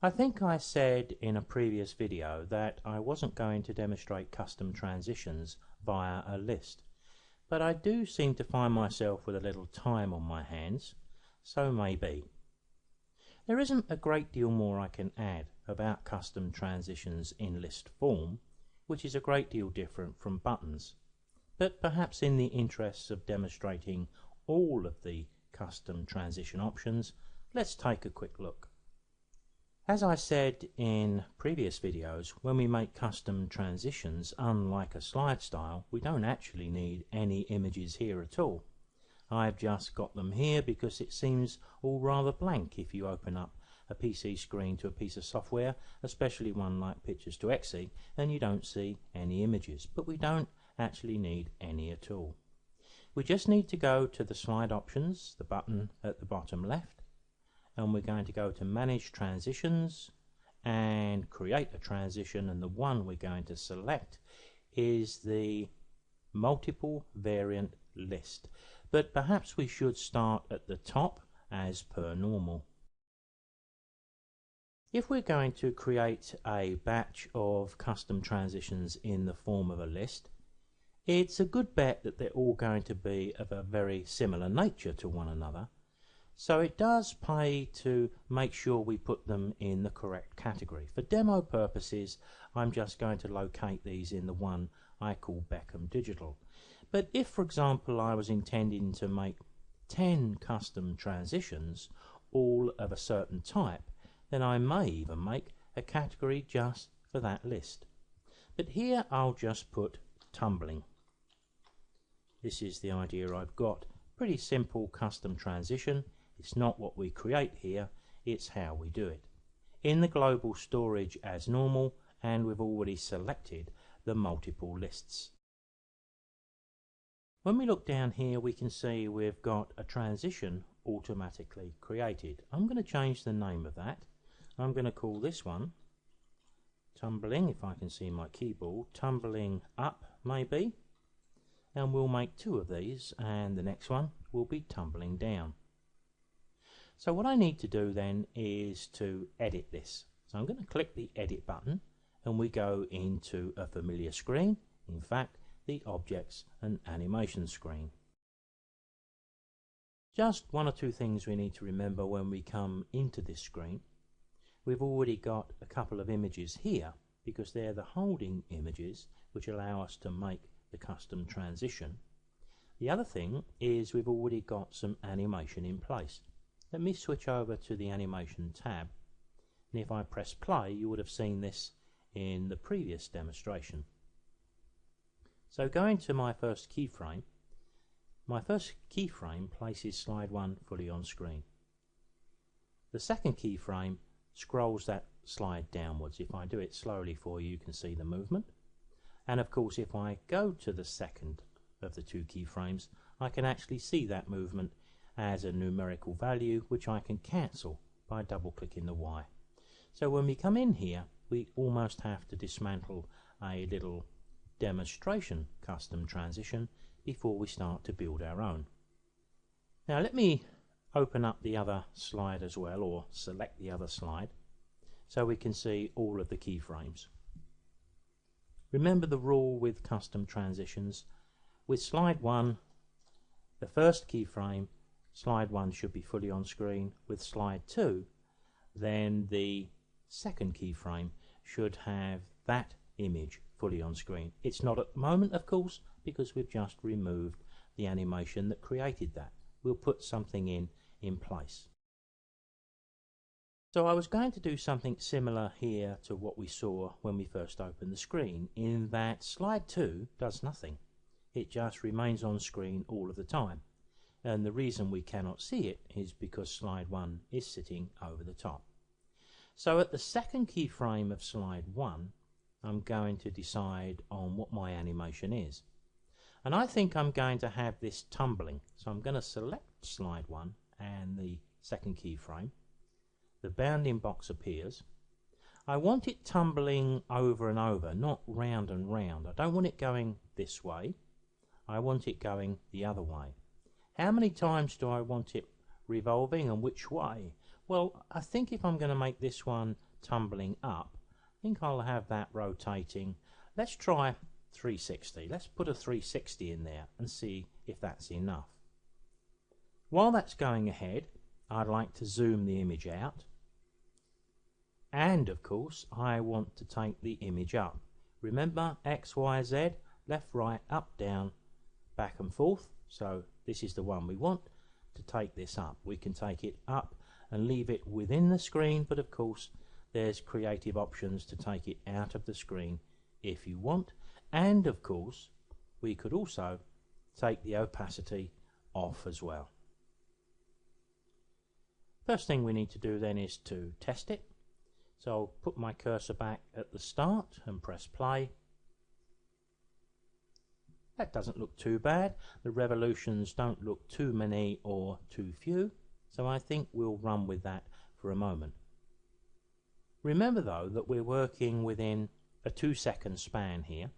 I think I said in a previous video that I wasn't going to demonstrate custom transitions via a list, but I do seem to find myself with a little time on my hands, so maybe. There isn't a great deal more I can add about custom transitions in list form, which is a great deal different from buttons, but perhaps in the interests of demonstrating all of the custom transition options, let's take a quick look. As I said in previous videos, when we make custom transitions, unlike a slide style, we don't actually need any images here at all. I've just got them here because it seems all rather blank if you open up a PC screen to a piece of software, especially one like PicturesToExe, and you don't see any images, but we don't actually need any at all. We just need to go to the slide options, the button at the bottom left, and we're going to go to Manage Transitions and create a transition, and the one we're going to select is the multiple variant list. But perhaps we should start at the top as per normal. If we're going to create a batch of custom transitions in the form of a list, it's a good bet that they're all going to be of a very similar nature to one another. So it does pay to make sure we put them in the correct category. For demo purposes, I'm just going to locate these in the one I call Beckham Digital. But if, for example, I was intending to make 10 custom transitions, all of a certain type, then I may even make a category just for that list. But here I'll just put tumbling. This is the idea I've got. Pretty simple custom transition. It's not what we create here, it's how we do it. In the global storage as normal, and we've already selected the multiple lists. When we look down here, we can see we've got a transition automatically created. I'm going to change the name of that. I'm going to call this one tumbling, if I can see my keyboard, tumbling up maybe, and we'll make 2 of these, and the next one will be tumbling down. So what I need to do then is to edit this. So I'm going to click the edit button and we go into a familiar screen, in fact the objects and animation screen. Just 1 or 2 things we need to remember when we come into this screen. We've already got a couple of images here because they're the holding images which allow us to make the custom transition. The other thing is we've already got some animation in place. Let me switch over to the animation tab, and if I press play you would have seen this in the previous demonstration. So going to my first keyframe places slide 1 fully on screen. The second keyframe scrolls that slide downwards. If I do it slowly for you, you can see the movement. And of course if I go to the second of the 2 keyframes, I can actually see that movement as a numerical value which I can cancel by double clicking the Y. So when we come in here we almost have to dismantle a little demonstration custom transition before we start to build our own. Now let me open up the other slide as well, or select the other slide, so we can see all of the keyframes. Remember the rule with custom transitions. With slide 1, the first keyframe, slide 1 should be fully on screen. With slide 2, then the second keyframe should have that image fully on screen. It's not at the moment, of course, because we've just removed the animation that created that. We'll put something in place. So I was going to do something similar here to what we saw when we first opened the screen, in that slide 2 does nothing. It just remains on screen all of the time. And the reason we cannot see it is because slide 1 is sitting over the top. So at the second keyframe of slide 1, I'm going to decide on what my animation is. And I think I'm going to have this tumbling. So I'm going to select slide 1 and the second keyframe. The bounding box appears. I want it tumbling over and over, not round and round. I don't want it going this way. I want it going the other way. How many times do I want it revolving and which way? Well, I think if I'm going to make this one tumbling up, I think I'll have that rotating. Let's try 360. Let's put a 360 in there and see if that's enough. While that's going ahead, I'd like to zoom the image out, and of course I want to take the image up. Remember, X, Y, Z, left, right, up, down, back and forth. So this is the one we want to take this up. We can take it up and leave it within the screen, but of course there's creative options to take it out of the screen if you want. And of course we could also take the opacity off as well. First thing we need to do then is to test it. So I'll put my cursor back at the start and press play. That doesn't look too bad. The revolutions don't look too many or too few, so I think we'll run with that for a moment. Remember though that we're working within a 2-second span here,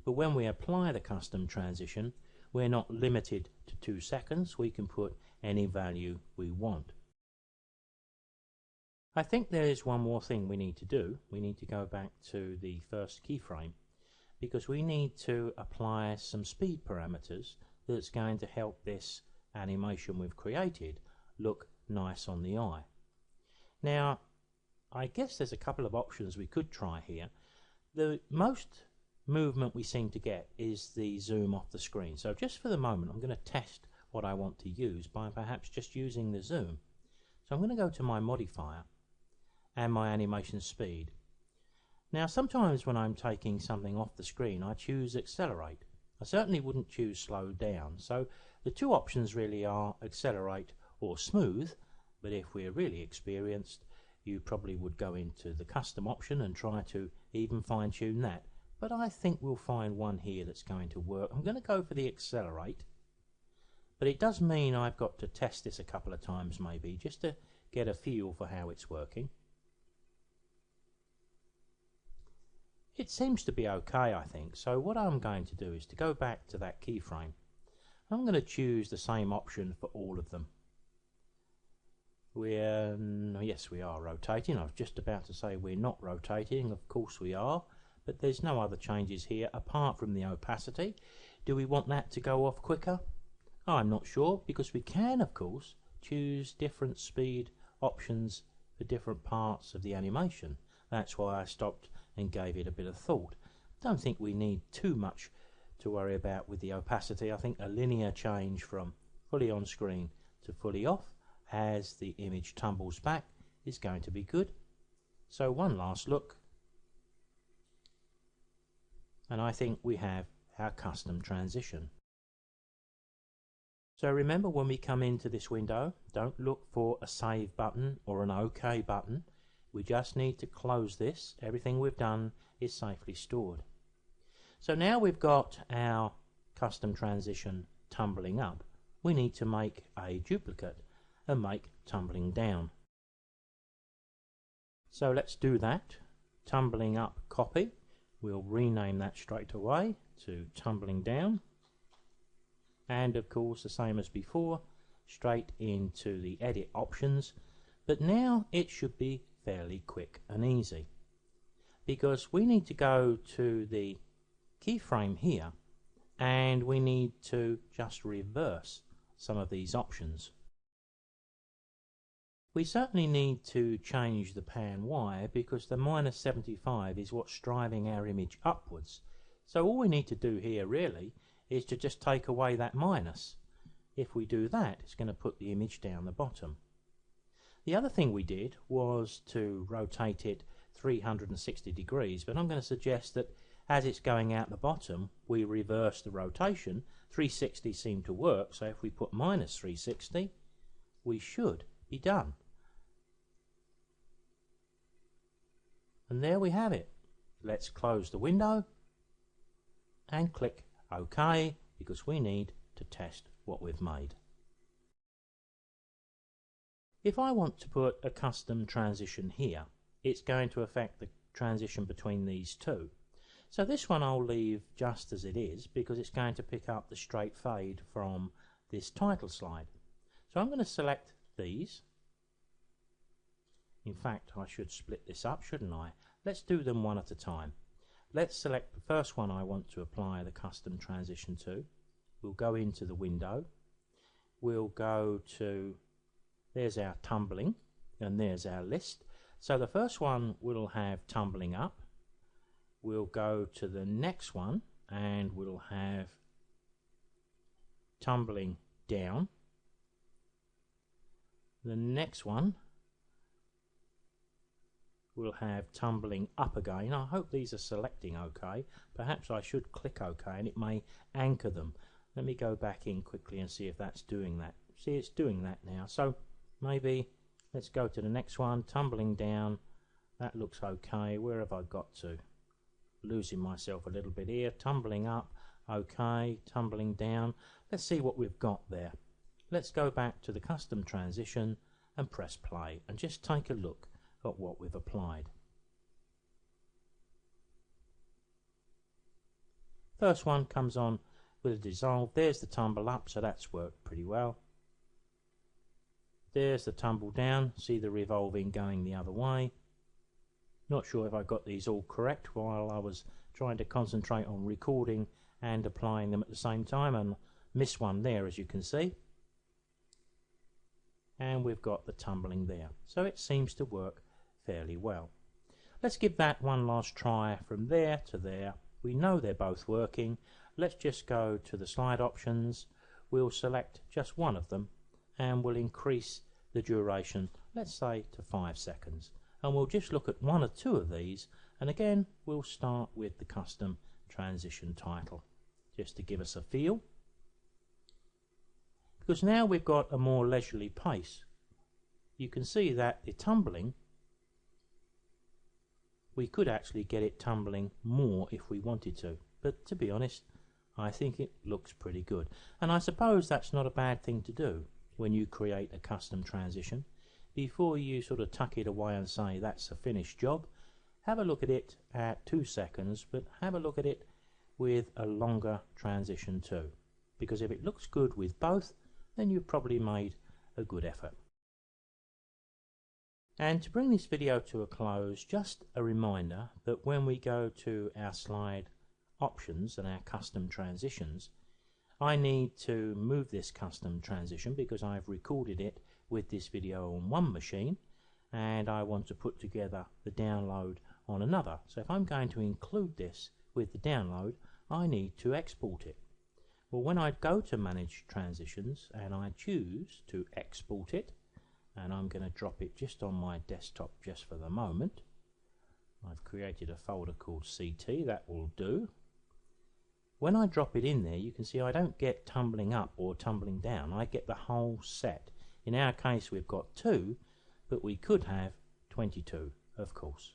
but when we apply the custom transition, we're not limited to 2 seconds. We can put any value we want. I think there is one more thing we need to do. We need to go back to the first keyframe, because we need to apply some speed parameters that's going to help this animation we've created look nice on the eye. Now, I guess there's a couple of options we could try here. The most movement we seem to get is the zoom off the screen. So just for the moment, I'm going to test what I want to use by perhaps just using the zoom. So I'm going to go to my modifier and my animation speed. Now sometimes when I'm taking something off the screen, I choose accelerate. I certainly wouldn't choose slow down. So the two options really are accelerate or smooth, but if we're really experienced, you probably would go into the custom option and try to even fine tune that. But I think we'll find one here that's going to work. I'm going to go for the accelerate, but it does mean I've got to test this a couple of times maybe just to get a feel for how it's working. It seems to be okay, I think, so what I'm going to do is to go back to that keyframe. I'm going to choose the same option for all of them. Yes, we are rotating. I was just about to say we're not rotating. Of course we are, but there's no other changes here apart from the opacity. Do we want that to go off quicker? I'm not sure, because we can, of course, choose different speed options for different parts of the animation. That's why I stopped and gave it a bit of thought. Don't think we need too much to worry about with the opacity. I think a linear change from fully on screen to fully off as the image tumbles back is going to be good. So one last look, and I think we have our custom transition. So remember, when we come into this window, don't look for a save button or an OK button. We just need to close this. Everything we've done is safely stored. So now we've got our custom transition tumbling up. We need to make a duplicate and make tumbling down. So let's do that. Tumbling up copy. We'll rename that straight away to tumbling down. And of course, the same as before, straight into the edit options. But now it should be fairly quick and easy, because we need to go to the keyframe here and we need to just reverse some of these options. We certainly need to change the pan Y, because the -75 is what's driving our image upwards. So all we need to do here really is to just take away that minus. If we do that, it's going to put the image down the bottom. The other thing we did was to rotate it 360 degrees, but I'm going to suggest that as it's going out the bottom, we reverse the rotation. 360 seemed to work, so if we put -360, we should be done. And there we have it. Let's close the window and click OK, because we need to test what we've made. If I want to put a custom transition here, it's going to affect the transition between these two. So this one I'll leave just as it is, because it's going to pick up the straight fade from this title slide. So I'm going to select these In fact, I should split this up, shouldn't I? Let's do them one at a time. Let's select the first one I want to apply the custom transition to. We'll go into the window. We'll go to, there's our tumbling, and there's our list. So the first one will have tumbling up. We'll go to the next one and we'll have tumbling down. The next one we'll have tumbling up again. I hope these are selecting OK. Perhaps I should click OK and it may anchor them. Let me go back in quickly and see if that's doing that. See, it's doing that now. So maybe let's go to the next one, tumbling down. That looks OK. Where have I got to? Losing myself a little bit here. Tumbling up, OK. Tumbling down. Let's see what we've got there. Let's go back to the custom transition and press play and just take a look at what we've applied. First one comes on with a dissolve. There's the tumble up, so that's worked pretty well. There's the tumble down. See the revolving going the other way. Not sure if I got these all correct while I was trying to concentrate on recording and applying them at the same time, and missed one there, as you can see. And we've got the tumbling there, so it seems to work fairly well. Let's give that one last try from there to there. We know they're both working. Let's just go to the slide options. We'll select just one of them and we'll increase the duration, let's say to 5 seconds, and we'll just look at one or two of these, and again we'll start with the custom transition title just to give us a feel, because now we've got a more leisurely pace. You can see that the tumbling, we could actually get it tumbling more if we wanted to, but to be honest I think it looks pretty good, and I suppose that's not a bad thing to do when you create a custom transition. Before you sort of tuck it away and say that's a finished job, have a look at it at 2 seconds, but have a look at it with a longer transition too, because if it looks good with both, then you've probably made a good effort. And to bring this video to a close, just a reminder that when we go to our slide options and our custom transitions, I need to move this custom transition because I've recorded it with this video on one machine and I want to put together the download on another. So if I'm going to include this with the download, I need to export it. Well, when I go to manage transitions and I choose to export it, and I'm going to drop it just on my desktop just for the moment. I've created a folder called CT, that will do. When I drop it in there, you can see I don't get tumbling up or tumbling down, I get the whole set. In our case we've got 2, but we could have 22, of course.